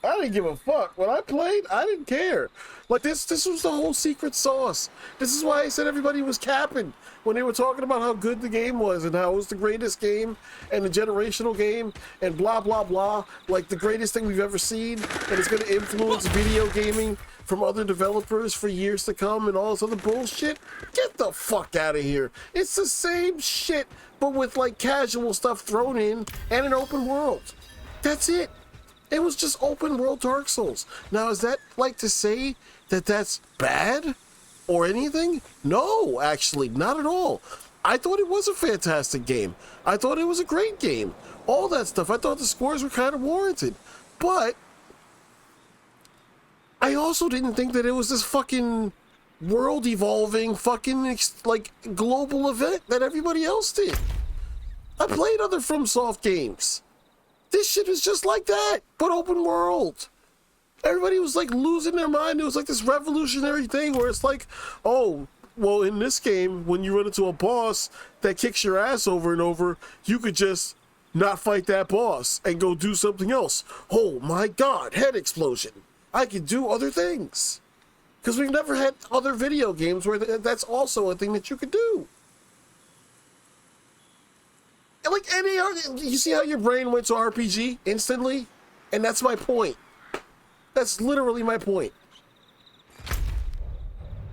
I didn't give a fuck. When I played, I didn't care. Like this was the whole secret sauce. This is why I said everybody was capping when they were talking about how good the game was and how it was the greatest game and the generational game and blah blah blah. Like the greatest thing we've ever seen, and it's gonna influence video gaming from other developers for years to come and all this other bullshit. Get the fuck out of here. It's the same shit, but with like casual stuff thrown in and an open world. That's it. It was just open world Dark Souls. Now, is that like to say that that's bad or anything? No, actually, not at all. I thought it was a fantastic game. I thought it was a great game. All that stuff. I thought the scores were kind of warranted. But I also didn't think that it was this fucking world evolving fucking like global event that everybody else did. I played other FromSoft games. This shit is just like that, but open world. Everybody was like losing their mind. It was like this revolutionary thing where it's like, oh, well, in this game, when you run into a boss that kicks your ass over and over, you could just not fight that boss and go do something else. Oh my God, head explosion. I can do other things. Because we've never had other video games where that's also a thing that you could do. Like you see how your brain went to RPG instantly? And that's my point. That's literally my point.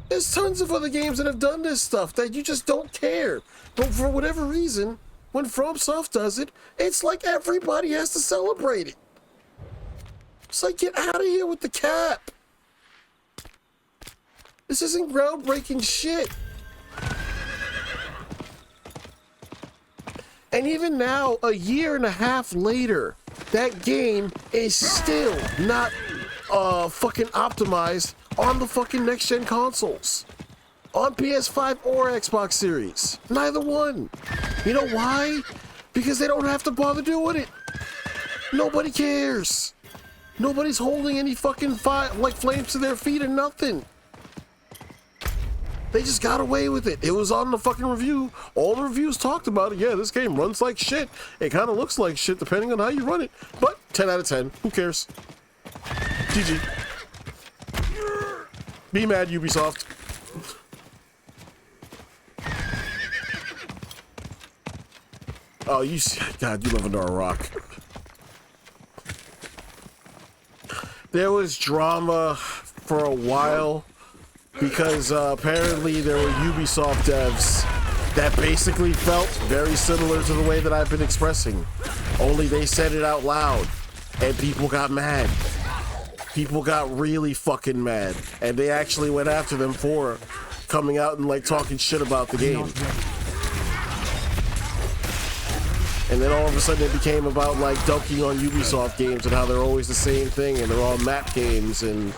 There's tons of other games that have done this stuff that you just don't care. But for whatever reason, when FromSoft does it, it's like everybody has to celebrate it. It's like, get out of here with the cap. This isn't groundbreaking shit. And even now, a year and a half later, that game is still not fucking optimized on the fucking next-gen consoles. On PS5 or Xbox Series. Neither one. You know why? Because they don't have to bother doing it. Nobody cares. Nobody's holding any fucking flames to their feet or nothing. They just got away with it. It was on the fucking review. All the reviews talked about it. Yeah, this game runs like shit. It kind of looks like shit depending on how you run it. But 10 out of 10. Who cares? GG. Be mad, Ubisoft. Oh, God, you live under a rock. There was drama for a while because apparently there were Ubisoft devs that basically felt very similar to the way that I've been expressing. Only they said it out loud and people got mad. People got really fucking mad and they actually went after them for coming out and like talking shit about the game. And then all of a sudden it became about like dunking on Ubisoft games and how they're always the same thing and they're all map games and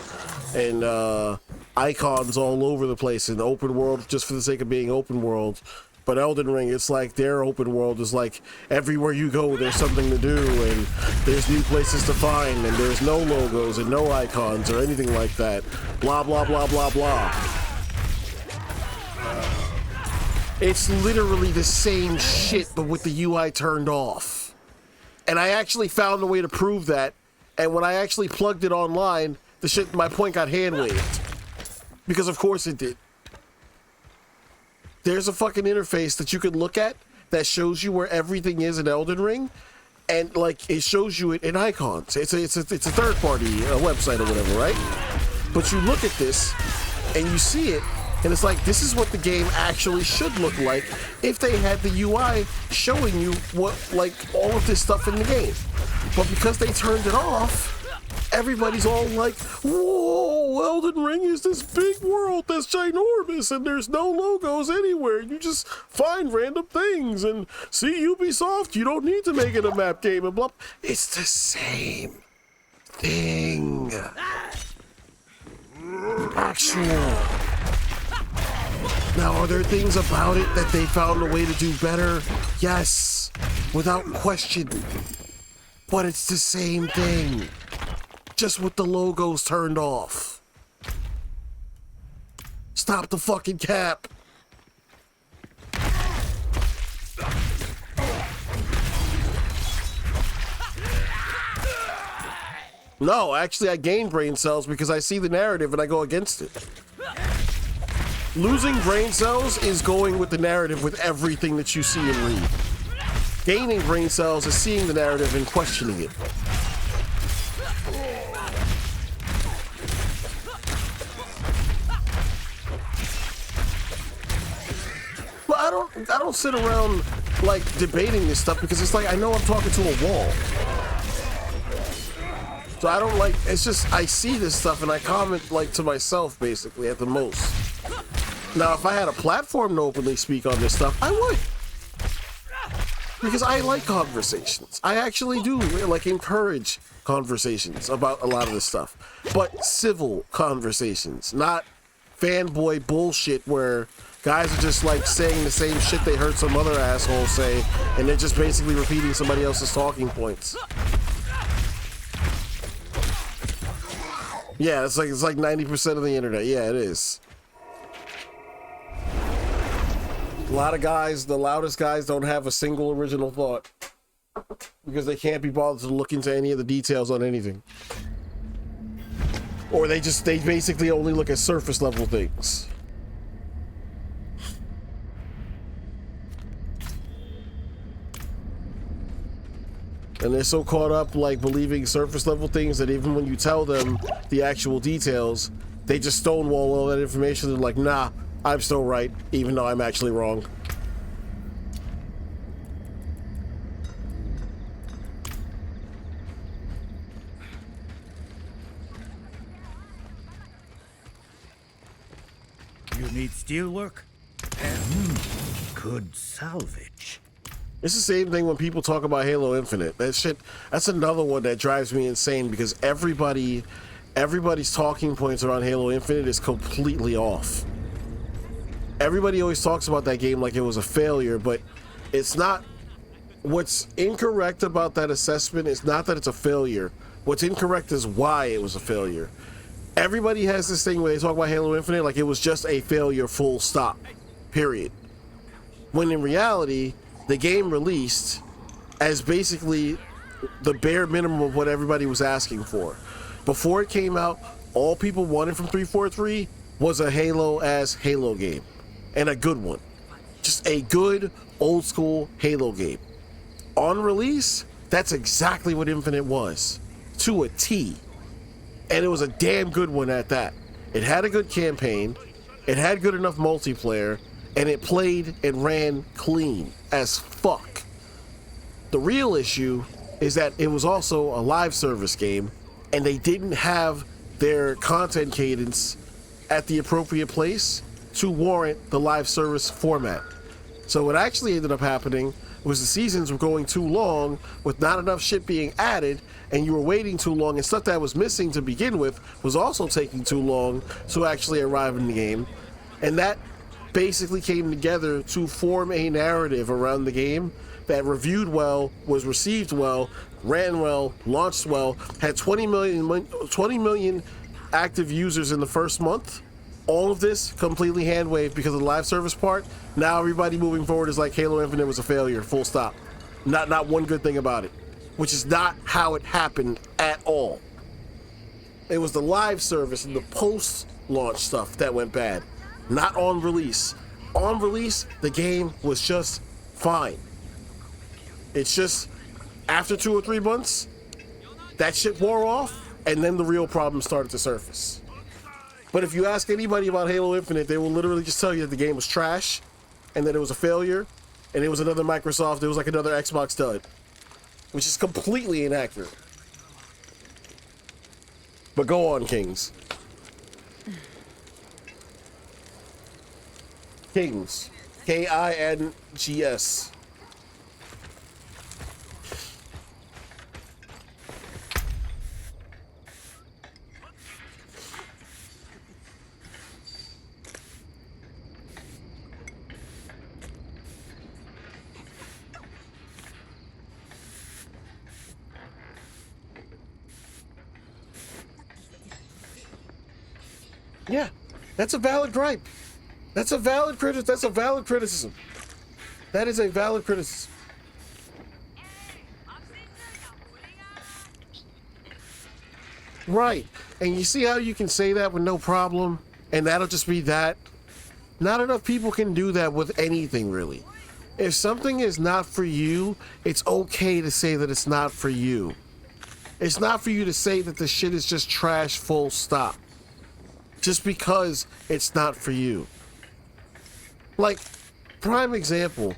icons all over the place and open world just for the sake of being open world. But Elden Ring, it's like their open world is like everywhere you go there's something to do and there's new places to find and there's no logos and no icons or anything like that. Blah, blah, blah, blah, blah. It's literally the same shit, but with the UI turned off. And I actually found a way to prove that. And when I actually plugged it online, my point got hand waved. Because of course it did. There's a fucking interface that you can look at that shows you where everything is in Elden Ring. And like, it shows you it in icons. It's a third party website or whatever, right? But you look at this and you see it. And it's like, this is what the game actually should look like if they had the UI showing you what, like, all of this stuff in the game. But because they turned it off, everybody's all like, whoa, Elden Ring is this big world that's ginormous and there's no logos anywhere. You just find random things and see Ubisoft, you don't need to make it a map game and blah. It's the same thing. Actual. Now, are there things about it that they found a way to do better? Yes, without question. But it's the same thing, just with the logos turned off. Stop the fucking cap. No, actually, I gain brain cells because I see the narrative and I go against it. Losing brain cells is going with the narrative with everything that you see and read. Gaining brain cells is seeing the narrative and questioning it. Well, I don't sit around like debating this stuff because it's like I know I'm talking to a wall. So I don't like, it's just, I see this stuff and I comment like to myself basically at the most. Now, if I had a platform to openly speak on this stuff, I would. Because I like conversations. I actually do like encourage conversations about a lot of this stuff. But civil conversations, not fanboy bullshit where guys are just like saying the same shit they heard some other asshole say and they're just basically repeating somebody else's talking points. Yeah, it's like 90% of the internet. Yeah, it is. A lot of guys, the loudest guys, don't have a single original thought because they can't be bothered to look into any of the details on anything. Or they basically only look at surface level things. And they're so caught up like believing surface level things that even when you tell them the actual details, they just stonewall all that information. They're like, nah, I'm still right, even though I'm actually wrong. You need steel work? Good salvage. It's the same thing when people talk about Halo Infinite. That shit, that's another one that drives me insane because everybody's talking points around Halo Infinite is completely off. Everybody always talks about that game like it was a failure, but it's not. What's incorrect about that assessment is not that it's a failure. What's incorrect is why it was a failure. Everybody has this thing where they talk about Halo Infinite like it was just a failure, full stop, period. When in reality, the game released as basically the bare minimum of what everybody was asking for. Before it came out, all people wanted from 343 was a Halo-ass Halo game. And a good one. Just a good, old school Halo game. On release, that's exactly what Infinite was. To a T. And it was a damn good one at that. It had a good campaign, it had good enough multiplayer, and it played and ran clean as fuck. The real issue is that it was also a live service game, and they didn't have their content cadence at the appropriate place to warrant the live service format. So what actually ended up happening was the seasons were going too long with not enough shit being added, and you were waiting too long, and stuff that was missing to begin with was also taking too long to actually arrive in the game. And that basically came together to form a narrative around the game that reviewed well, was received well, ran well, launched well, had 20 million active users in the first month. All of this completely hand-waved because of the live service part. Now everybody moving forward is like Halo Infinite was a failure, full stop. Not one good thing about it, which is not how it happened at all. It was the live service and the post-launch stuff that went bad, not on release. On release, the game was just fine. It's just, after 2 or 3 months, that shit wore off, and then the real problems started to surface. But if you ask anybody about Halo Infinite, they will literally just tell you that the game was trash, and that it was a failure, and it was another Microsoft, it was like another Xbox dud. Which is completely inaccurate. But go on, Kings. Kings. Kings. Yeah, that's a valid gripe. That's a valid criticism. That's a valid criticism. That is a valid criticism. Right. And you see how you can say that with no problem, and that'll just be that? Not enough people can do that with anything, really. If something is not for you, it's okay to say that it's not for you. It's not for you to say that the shit is just trash, full stop. Just because it's not for you. Like, prime example,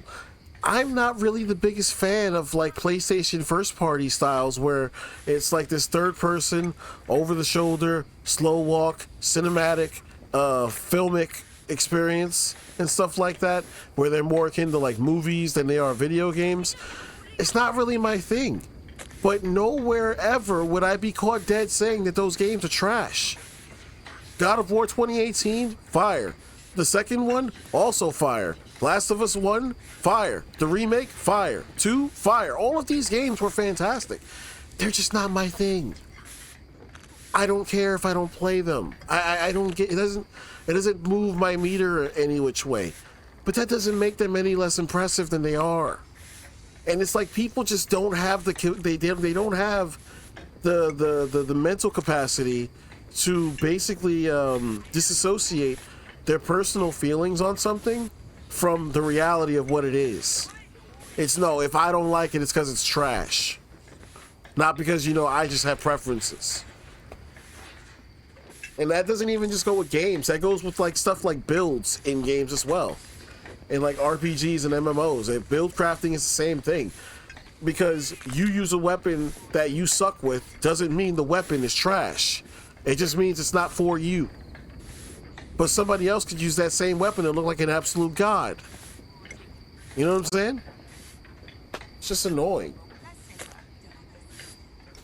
I'm not really the biggest fan of like PlayStation first party styles where it's like this third person, over the shoulder, slow walk, cinematic, filmic experience and stuff like that, where they're more akin to like movies than they are video games. It's not really my thing. But nowhere ever would I be caught dead saying that those games are trash. God of War 2018, fire. The second one, also fire. Last of Us 1, fire. The remake, fire. 2, fire. All of these games were fantastic. They're just not my thing. I don't care if I don't play them. I don't get, it doesn't move my meter any which way. But that doesn't make them any less impressive than they are. And it's like people just don't have they don't have the mental capacity to basically disassociate their personal feelings on something from the reality of what it is. It's no, if I don't like it, it's because it's trash. Not because, you know, I just have preferences. And that doesn't even just go with games. That goes with like stuff like builds in games as well. And like RPGs and MMOs. And build crafting is the same thing. Because you use a weapon that you suck with doesn't mean the weapon is trash. It just means it's not for you. But somebody else could use that same weapon and look like an absolute god. You know what I'm saying? It's just annoying.